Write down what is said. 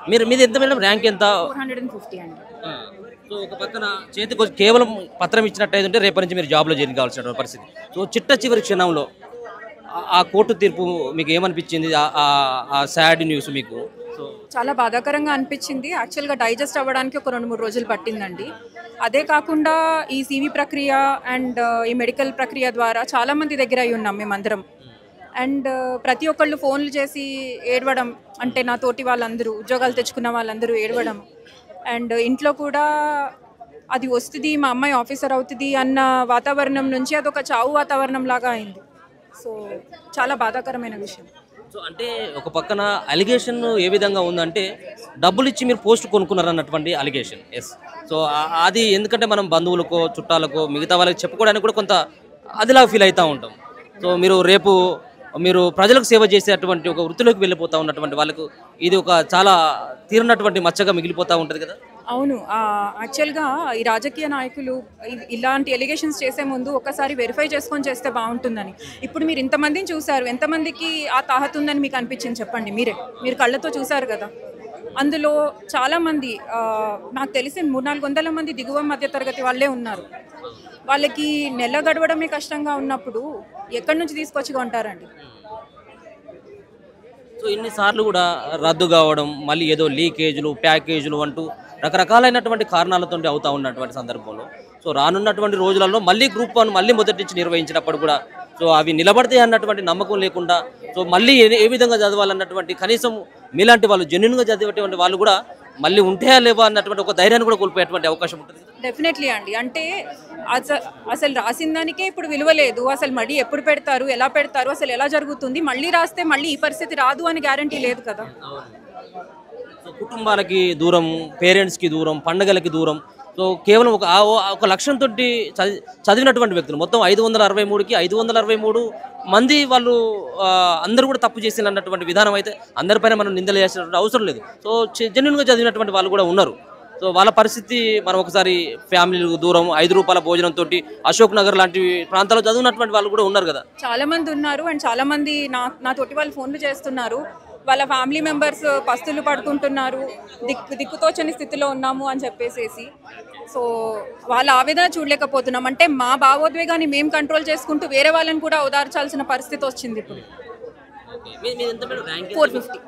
మీది ఎంత madam rank ఎంత? 450 అండి. సో ఒక పక్కన చేతికి కేవలం పత్రం ఇచ్చినట్టయితే రేపటి నుంచి మీరు జాబ్లో జాయిన్ కావాల్సిన పరిస్థితి. సో చిట్ట చివరి క్షణంలో ఆ కోర్టు తీర్పు మీకు ఏమనిపించింది? ఆ సాడ్ న్యూస్ మీకు? సో చాలా బాధాకరంగా అనిపించింది. యాక్చువల్గా డైజెస్ట్ అవ్వడానికి ఒక 2-3 రోజులు పట్టిందండి. అదే కాకుండా ఈ సీవీ ప్రక్రియ అండ్ ఈ మెడికల్ ప్రక్రియ ద్వారా చాలామంది దగ్గర అయి ఉన్నాం మేమందరం. అండ్ ప్రతి ఒక్కళ్ళు ఫోన్లు చేసి ఏడవడం, అంటే నా తోటి వాళ్ళందరూ ఉద్యోగాలు తెచ్చుకున్న వాళ్ళందరూ ఏడవడం. అండ్ ఇంట్లో కూడా అది వస్తుంది, మా అమ్మాయి ఆఫీసర్ అవుతుంది అన్న వాతావరణం నుంచి అదొక చావు వాతావరణం లాగా అయింది. సో చాలా బాధాకరమైన విషయం. సో అంటే ఒక పక్కన అలిగేషన్ ఏ విధంగా ఉందంటే డబ్బులు ఇచ్చి మీరు పోస్ట్ కొనుక్కున్నారు అన్నటువంటి అలిగేషన్. ఎస్. సో అది ఎందుకంటే మనం బంధువులకో చుట్టాలకో మిగతా వాళ్ళకి చెప్పుకోవడానికి కూడా కొంత అదిలాగా ఫీల్ అవుతూ ఉంటాం. సో రేపు మీరు ప్రజలకు సేవ చేసేటువంటి ఒక వృత్తిలోకి వెళ్ళిపోతూ ఉన్నటువంటి వాళ్ళకు ఇది ఒక చాలా తీరినటువంటి మచ్చగా మిగిలిపోతూ ఉంటుంది కదా. అవును. యాక్చువల్గా ఈ రాజకీయ నాయకులు ఇలాంటి ఎలిగేషన్స్ చేసే ముందు ఒకసారి వెరిఫై చేసుకొని చేస్తే బాగుంటుందని. ఇప్పుడు మీరు ఇంతమందిని చూసారు, ఎంతమందికి ఆ తాహత ఉందని మీకు అనిపించింది చెప్పండి? మీరు కళ్ళతో చూసారు కదా. అందులో చాలామంది నాకు తెలిసి 300-400 మంది దిగువ మధ్యతరగతి వాళ్ళే ఉన్నారు. వాళ్ళకి నెల గడవడమే కష్టంగా ఉన్నప్పుడు ఎక్కడి నుంచి తీసుకొచ్చి కొంటారండి? సో ఇన్నిసార్లు కూడా రద్దు కావడం, మళ్ళీ ఏదో లీకేజీలు ప్యాకేజీలు అంటూ రకరకాలైనటువంటి కారణాలతో అవుతూ ఉన్నటువంటి సందర్భంలో సో రానున్నటువంటి రోజులలో మళ్ళీ గ్రూప్ 1 మళ్ళీ మొదటి నుంచి నిర్వహించినప్పుడు కూడా సో అవి నిలబడతాయి అన్నటువంటి నమ్మకం లేకుండా సో మళ్ళీ ఏ విధంగా చదవాలన్నటువంటి కనీసం మీలాంటి వాళ్ళు జెన్యున్గా చదివేటువంటి వాళ్ళు కూడా మళ్ళీ ఉంటాయా లేవా అన్నటువంటి ఒక ధైర్యాన్ని కూడా కోల్పోయేటువంటి అవకాశం ఉంటుంది. డెఫినెట్లీ అండి. అంటే అసలు రాసిన దానికే ఇప్పుడు విలువ లేదు. అసలు మళ్ళీ ఎప్పుడు పెడతారు, ఎలా పెడతారు, అసలు ఎలా జరుగుతుంది, మళ్ళీ రాస్తే మళ్ళీ ఈ పరిస్థితి రాదు అని గ్యారంటీ లేదు కదా. సో కుటుంబాలకి దూరం, పేరెంట్స్కి దూరం, పండగలకి దూరం. సో కేవలం ఒక లక్ష్యంతో చదివినటువంటి వ్యక్తులు మొత్తం 563కి 563 మంది వాళ్ళు అందరూ కూడా తప్పు చేసిన అన్నటువంటి విధానం అయితే అందరిపైన మనం నిందలు చేసినటువంటి అవసరం లేదు. సో జెన్యున్గా చదివినటువంటి వాళ్ళు కూడా ఉన్నారు. సో వాళ్ళ పరిస్థితి మనం ఒకసారి ఫ్యామిలీలకు దూరం, 5 రూపాయల భోజనంతో అశోక్ నగర్ లాంటి ప్రాంతాల్లో చదివినటువంటి వాళ్ళు కూడా ఉన్నారు కదా. చాలా మంది ఉన్నారు. అండ్ చాలా మంది నా తోటి వాళ్ళు ఫోన్లు చేస్తున్నారు. వాళ్ళ ఫ్యామిలీ మెంబర్స్ పస్తులు పడుకుంటున్నారు, దిక్కుతోచని స్థితిలో ఉన్నాము అని చెప్పేసి. సో వాళ్ళ ఆవేదన చూడలేకపోతున్నాం. అంటే మా భావోద్వేగాన్ని మేము కంట్రోల్ చేసుకుంటూ వేరే వాళ్ళని కూడా ఓదార్చాల్సిన పరిస్థితి వచ్చింది ఇప్పుడు. 450.